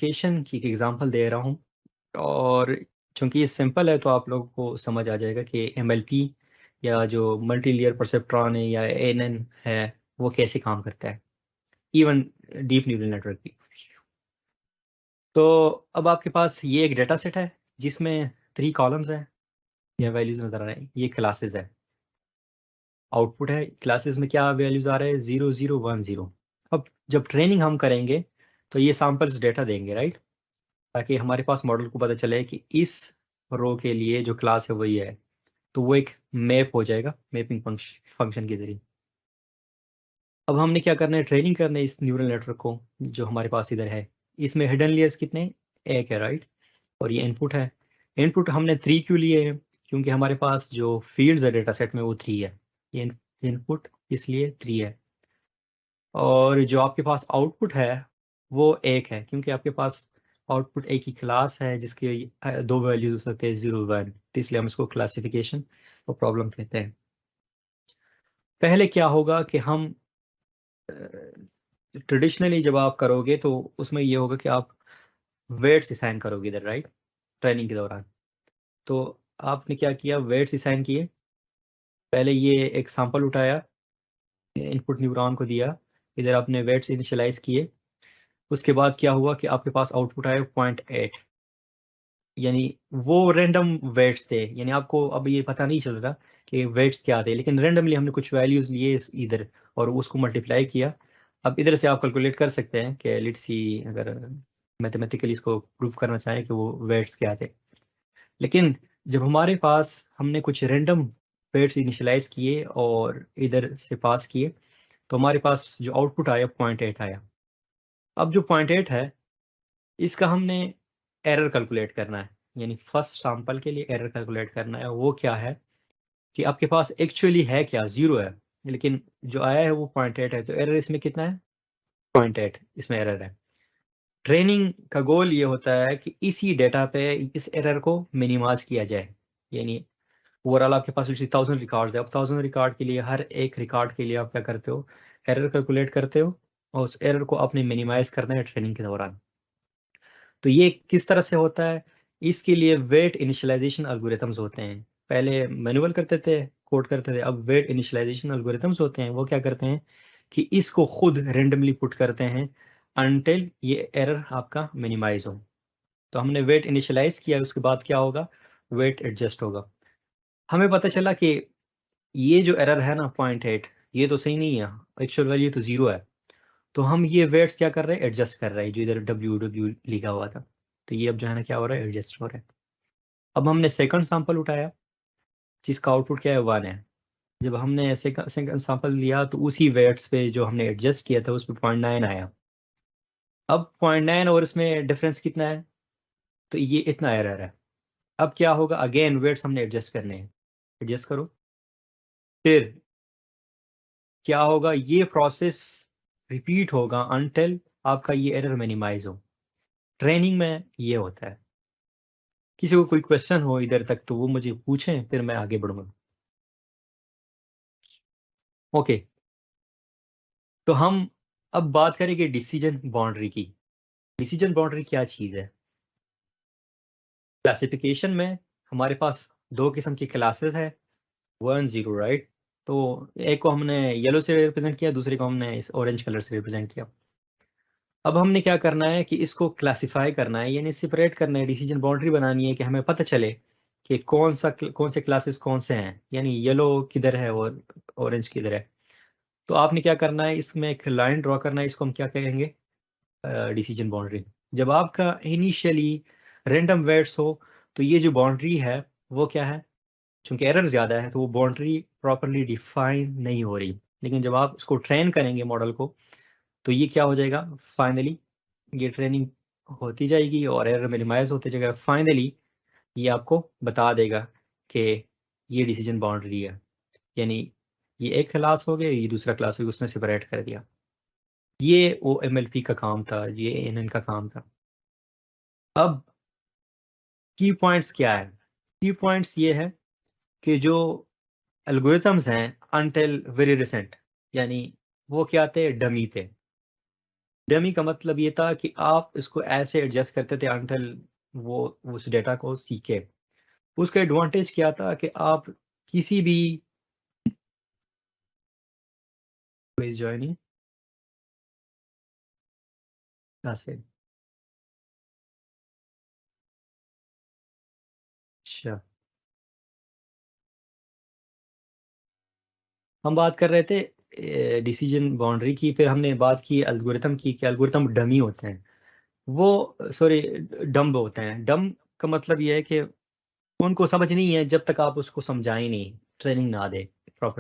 Classification की एक example दे रहा हूँ और चूंकि ये सिंपल है तो आप लोगों को समझ आ जाएगा कि एमएलपी या जो मल्टी लेयर परसेप्ट्रॉन है या एएनएन है वो कैसे काम करता है, इवन डीप न्यूरल नेटवर्क भी। तो अब आपके पास ये एक डेटा सेट है जिसमें 3 कॉलम्स हैं या वैल्यूज नजर आ रहे हैं। ये क्लासेस है, आउटपुट है। क्लासेस में क्या वैल्यूज आ रहे हैं? 0 0 1 0। अब जब ट्रेनिंग हम करेंगे तो ये सैंपल्स डेटा देंगे, राइट, ताकि हमारे पास मॉडल को पता चले कि इस रो के लिए जो क्लास है वही है। तो वो एक मैप हो जाएगा मैपिंग फंक्शन के जरिए। अब हमने क्या करना है? ट्रेनिंग करना है इस न्यूरल नेटवर्क को जो हमारे पास इधर है। इसमें हिडन लेयर्स कितने? एक है, राइट। और ये इनपुट है। इनपुट हमने 3 क्यों लिए हैं? क्योंकि हमारे पास जो फील्ड्स है डेटा सेट में वो 3 है। ये इनपुट इसलिए 3 है। और जो आपके पास आउटपुट है वो एक है, क्योंकि आपके पास आउटपुट एक ही क्लास है जिसके 2 वैल्यूज हो सकते हैं 0 1। तो इसलिए हम इसको क्लासिफिकेशन और प्रॉब्लम कहते हैं। पहले क्या होगा कि हम ट्रेडिशनली जब आप करोगे तो उसमें ये होगा कि आप वेट्स असाइन करोगे इधर, राइट, ट्रेनिंग के दौरान। तो आपने क्या किया? वेट्स असाइन किए। पहले ये एक सैंपल उठाया, इनपुट न्यूरॉन को दिया, इधर आपने वेट्स इनिशियलाइज किए। उसके बाद क्या हुआ कि आपके पास आउटपुट आया 0.8, यानी वो रैंडम वेट्स थे। यानी आपको अब ये पता नहीं चल रहा कि वेट्स क्या थे, लेकिन रैंडमली हमने कुछ वैल्यूज लिए इधर और उसको मल्टीप्लाई किया। अब इधर से आप कैलकुलेट कर सकते हैं कि लेट्स सी, अगर मैथमेटिकली इसको प्रूव करना चाहें कि वो वेट्स क्या थे। लेकिन जब हमारे पास हमने कुछ रैंडम वेट्स इनिशियलाइज किए और इधर से पास किए तो हमारे पास जो आउटपुट आया 0.8 आया। अब जो 0.8 है इसका हमने एरर कैलकुलेट करना है, यानी फर्स्ट सैंपल के लिए एरर कैलकुलेट करना है। वो क्या है कि आपके पास एक्चुअली है क्या? 0 है, लेकिन जो आया है वो 0.8 है। तो एरर इसमें कितना है? 0.8 इसमें एरर है। ट्रेनिंग का गोल ये होता है कि इसी डेटा पे इस एरर को मिनिमाइज किया जाए। यानी ओवरऑल आपके पास 1000 रिकॉर्ड्स है। अब 1000 रिकॉर्ड के लिए हर एक रिकॉर्ड के लिए आप क्या करते हो? एरर कैलकुलेट करते हो और उस एरर को आपने मिनिमाइज करना है ट्रेनिंग के दौरान। तो ये किस तरह से होता है? इसके लिए वेट इनिशियलाइजेशन एल्गोरिथम्स होते हैं। पहले मैनुअल करते थे, कोड करते थे। अब वेट इनिशियलाइजेशन एल्गोरिथम्स होते हैं। वो क्या करते हैं कि इसको खुद रेंडमली पुट करते हैं अनटिल ये एरर आपका मिनिमाइज हो। तो हमने वेट इनिशियलाइज किया, उसके बाद क्या होगा? वेट एडजस्ट होगा। हमें पता चला कि ये जो एरर है ना 0.8, ये तो सही नहीं है, एक्चुअल वैल्यू तो 0 है। तो हम ये वेट्स क्या कर रहे हैं? एडजस्ट कर रहे हैं, जो इधर डब्ल्यू डब्ल्यू लिखा हुआ था। तो ये अब जो है ना क्या हो रहा है? एडजस्ट हो रहा है। अब हमने सेकंड सैंपल उठाया जिसका आउटपुट क्या है? 1 है। जब हमने सेकंड सैंपल लिया तो उसी वेट्स पे जो हमने एडजस्ट किया था उस पे 0.9 आया। अब 0.9 और इसमें डिफरेंस कितना है? तो ये इतना एरर है। अब क्या होगा? अगेन वेट्स हमने एडजस्ट करने हैं। एडजस्ट करो। फिर क्या होगा? ये प्रोसेस रिपीट होगा अनटिल आपका ये एरर मिनिमाइज हो। ट्रेनिंग में ये होता है। किसी को कोई क्वेश्चन हो इधर तक तो वो मुझे पूछें, फिर मैं आगे बढ़ूंगा। ओके, तो हम अब बात करेंगे डिसीजन बाउंड्री की। डिसीजन बाउंड्री क्या चीज है? क्लासिफिकेशन में हमारे पास 2 किस्म की क्लासेस है, 1 0, राइट। तो एक को हमने येलो से रिप्रेजेंट किया, दूसरे को हमने इस ऑरेंज कलर से रिप्रेजेंट किया। अब हमने क्या करना है कि इसको क्लासिफाई करना है, यानी सेपरेट करना है, डिसीजन बाउंड्री बनानी है कि हमें पता चले कि कौन से क्लासेस कौन से हैं, यानी येलो किधर है और ऑरेंज किधर है। तो आपने क्या करना है? इसमें एक लाइन ड्रॉ करना है, इसको हम क्या कहेंगे? Decision boundary. जब आपका इनिशियली रैंडम वेट्स हो तो ये जो बाउंड्री है वो क्या है? चूंकि एरर ज्यादा है तो वो बाउंड्री प्रॉपरली डिफाइन नहीं हो रही। लेकिन जब आप इसको ट्रेन करेंगे मॉडल को तो ये क्या हो जाएगा? फाइनली ये ट्रेनिंग होती जाएगी और एरर मिनिमाइज होते जाएगा। फाइनली ये आपको बता देगा कि ये डिसीजन बाउंड्री है, यानी ये एक क्लास हो गया, ये दूसरा क्लास हो गया, उसने सेपरेट कर दिया। ये वो एमएलपी का काम था, ये एएनएन का काम था। अब की पॉइंट्स क्या है? की पॉइंट्स ये है कि जो एल्गोरिथम्स हैं अनटिल वेरी रिसेंट, यानी वो क्या थे? डमी थे। डमी का मतलब ये था कि आप इसको ऐसे एडजस्ट करते थे अंटिल वो उस डेटा को सीखे। उसका एडवांटेज क्या था कि आप किसी भी प्लीज ज्वाइनिंग से अच्छा, हम बात कर रहे थे डिसीजन बाउंड्री की, फिर हमने बात की एल्गोरिथम की कि एल्गोरिथम डमी होते हैं। वो सॉरी डम्ब होते हैं। डम्ब का मतलब ये है कि उनको समझ नहीं है जब तक आप उसको समझाएं नहीं, ट्रेनिंग ना दें।